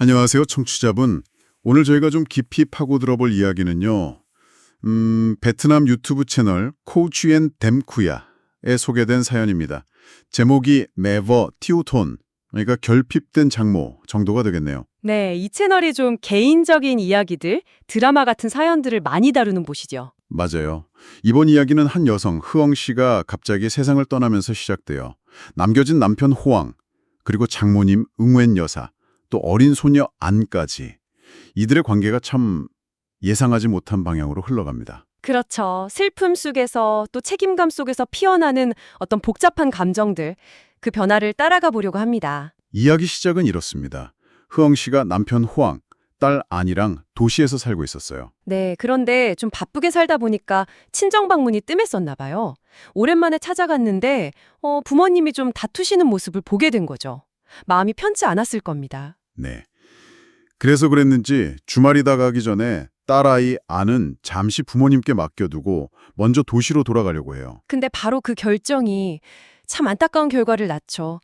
안녕하세요, 청취자분. 오늘 저희가 좀 깊이 파고 들어볼 이야기는요. 베트남 유튜브 채널 코우취엔 댐쿠야에 소개된 사연입니다. 제목이 매버 티오톤, 그러니까 결핍된 장모 정도가 되겠네요. 네, 이 채널이 좀 개인적인 이야기들, 드라마 같은 사연들을 많이 다루는 곳이죠. 맞아요. 이번 이야기는 한 여성, 흐엉 씨가 갑자기 세상을 떠나면서 시작돼요. 남겨진 남편 호왕, 그리고 장모님 응웬 여사, 또 어린 소녀 안까지. 이들의 관계가 참 예상하지 못한 방향으로 흘러갑니다. 그렇죠. 슬픔 속에서 또 책임감 속에서 피어나는 어떤 복잡한 감정들, 그 변화를 따라가 보려고 합니다. 이야기 시작은 이렇습니다. 흐엉 씨가 남편 호왕, 딸 안이랑 도시에서 살고 있었어요. 네, 그런데 좀 바쁘게 살다 보니까 친정 방문이 뜸했었나 봐요. 오랜만에 찾아갔는데 부모님이 좀 다투시는 모습을 보게 된 거죠. 마음이 편치 않았을 겁니다. 네. 그래서 그랬는지 주말이 다가기 전에 딸아이 안은 잠시 부모님께 맡겨두고 먼저 도시로 돌아가려고 해요. 근데 바로 그 결정이 참 안타까운 결과를 낳죠.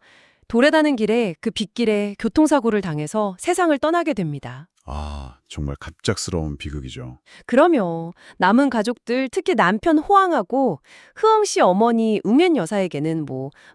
도래다는 길에 그 빗길에 교통사고를 당해서 세상을 떠나게 됩니다. 아, 정말 갑작스러운 비극이죠. 그러면 남은 가족들, 특히 남편 호황하고 흐엉 씨 어머니 응엔 여사에게는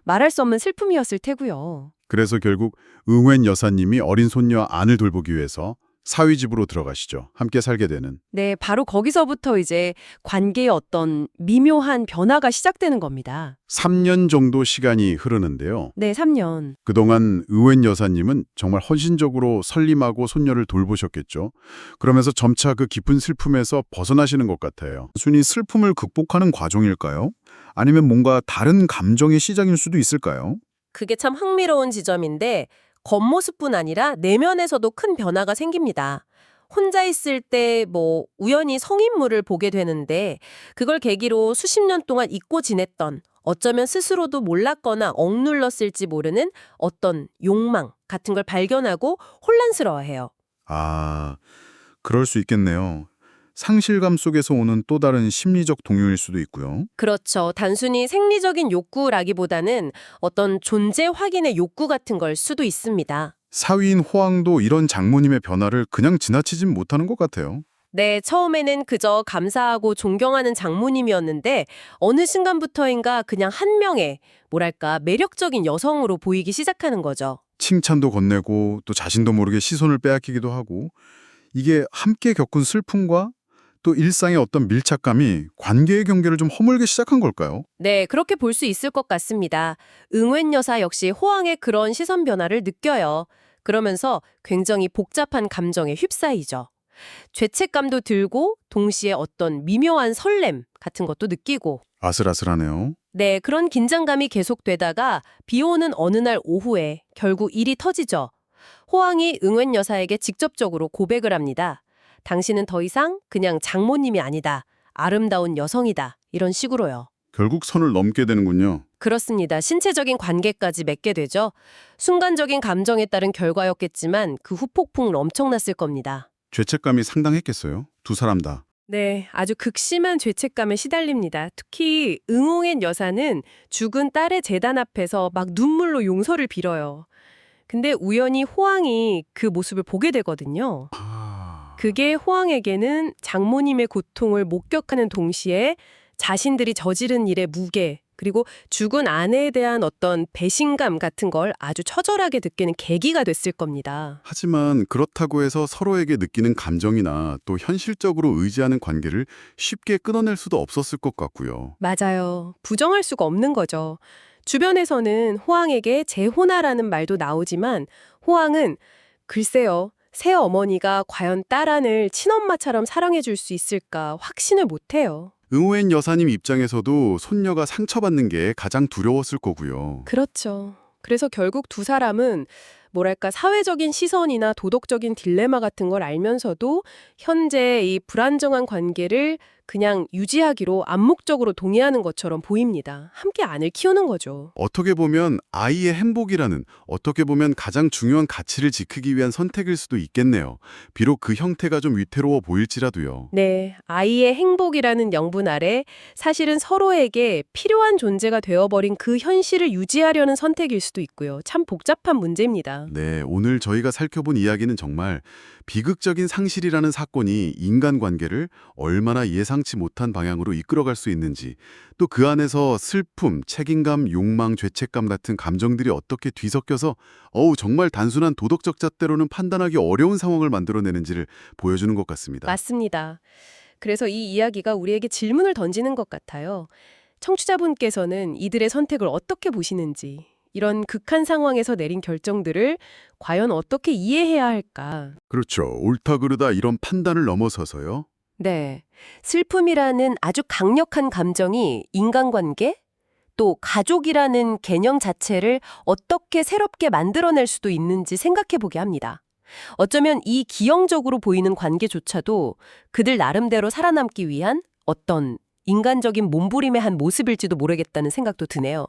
말할 수 없는 슬픔이었을 테고요. 그래서 결국 응웬 여사님이 어린 손녀 안을 돌보기 위해서 사위집으로 들어가시죠. 함께 살게 되는. 네, 바로 거기서부터 이제 관계의 어떤 미묘한 변화가 시작되는 겁니다. 3년 정도 시간이 흐르는데요. 네, 3년. 그동안 의웬 여사님은 정말 헌신적으로 설림하고 손녀를 돌보셨겠죠. 그러면서 점차 그 깊은 슬픔에서 벗어나시는 것 같아요. 단순히 슬픔을 극복하는 과정일까요? 아니면 뭔가 다른 감정의 시작일 수도 있을까요? 그게 참 흥미로운 지점인데 겉모습뿐 아니라 내면에서도 큰 변화가 생깁니다. 혼자 있을 때 우연히 성인물을 보게 되는데 그걸 계기로 수십 년 동안 잊고 지냈던 어쩌면 스스로도 몰랐거나 억눌렀을지 모르는 어떤 욕망 같은 걸 발견하고 혼란스러워해요. 아, 그럴 수 있겠네요. 상실감 속에서 오는 또 다른 심리적 동요일 수도 있고요. 그렇죠. 단순히 생리적인 욕구라기보다는 어떤 존재 확인의 욕구 같은 걸 수도 있습니다. 사위인 호황도 이런 장모님의 변화를 그냥 지나치진 못하는 것 같아요. 네, 처음에는 그저 감사하고 존경하는 장모님이었는데 어느 순간부터인가 그냥 한 명의 매력적인 여성으로 보이기 시작하는 거죠. 칭찬도 건네고 또 자신도 모르게 시선을 빼앗기기도 하고 이게 함께 겪은 슬픔과 또 일상의 어떤 밀착감이 관계의 경계를 좀 허물기 시작한 걸까요? 네, 그렇게 볼 수 있을 것 같습니다. 응웬 여사 역시 호황의 그런 시선 변화를 느껴요. 그러면서 굉장히 복잡한 감정에 휩싸이죠. 죄책감도 들고 동시에 어떤 미묘한 설렘 같은 것도 느끼고 아슬아슬하네요. 네, 그런 긴장감이 계속되다가 비 오는 어느 날 오후에 결국 일이 터지죠. 호황이 응웬 여사에게 직접적으로 고백을 합니다. 당신은 더 이상 그냥 장모님이 아니다. 아름다운 여성이다. 이런 식으로요. 결국 선을 넘게 되는군요. 그렇습니다. 신체적인 관계까지 맺게 되죠. 순간적인 감정에 따른 결과였겠지만 그 후폭풍은 엄청났을 겁니다. 죄책감이 상당했겠어요. 두 사람 다. 네, 아주 극심한 죄책감에 시달립니다. 특히 응옹엔 여사는 죽은 딸의 제단 앞에서 막 눈물로 용서를 빌어요. 근데 우연히 호황이 그 모습을 보게 되거든요. 그게 호황에게는 장모님의 고통을 목격하는 동시에 자신들이 저지른 일의 무게, 그리고 죽은 아내에 대한 어떤 배신감 같은 걸 아주 처절하게 느끼는 계기가 됐을 겁니다. 하지만 그렇다고 해서 서로에게 느끼는 감정이나 또 현실적으로 의지하는 관계를 쉽게 끊어낼 수도 없었을 것 같고요. 맞아요. 부정할 수가 없는 거죠. 주변에서는 호황에게 재혼하라는 말도 나오지만 호황은 글쎄요. 새 어머니가 과연 딸 안을 친엄마처럼 사랑해 줄 수 있을까 확신을 못해요. 응호엔 여사님 입장에서도 손녀가 상처받는 게 가장 두려웠을 거고요. 그렇죠. 그래서 결국 두 사람은 사회적인 시선이나 도덕적인 딜레마 같은 걸 알면서도 현재 이 불안정한 관계를 그냥 유지하기로 암묵적으로 동의하는 것처럼 보입니다. 함께 안을 키우는 거죠. 어떻게 보면 아이의 행복이라는, 어떻게 보면 가장 중요한 가치를 지키기 위한 선택일 수도 있겠네요. 비록 그 형태가 좀 위태로워 보일지라도요. 네, 아이의 행복이라는 명분 아래 사실은 서로에게 필요한 존재가 되어버린 그 현실을 유지하려는 선택일 수도 있고요. 참 복잡한 문제입니다. 같습니다. 네, 오늘 저희가 살펴본 이야기는 정말 비극적인 상실이라는 사건이 인간관계를 얼마나 예상치 못한 방향으로 이끌어갈 수 있는지, 또 그 안에서 슬픔, 책임감, 욕망, 죄책감 같은 감정들이 어떻게 뒤섞여서 정말 단순한 도덕적 잣대로는 판단하기 어려운 상황을 만들어내는지를 보여주는 것 같습니다. 맞습니다. 그래서 이 이야기가 우리에게 질문을 던지는 것 같아요. 청취자분께서는 이들의 선택을 어떻게 보시는지, 이런 극한 상황에서 내린 결정들을 과연 어떻게 이해해야 할까? 그렇죠. 옳다 그르다 이런 판단을 넘어서서요. 네. 슬픔이라는 아주 강력한 감정이 인간관계, 또 가족이라는 개념 자체를 어떻게 새롭게 만들어낼 수도 있는지 생각해 보게 합니다. 어쩌면 이 기형적으로 보이는 관계조차도 그들 나름대로 살아남기 위한 어떤 인간적인 몸부림의 한 모습일지도 모르겠다는 생각도 드네요.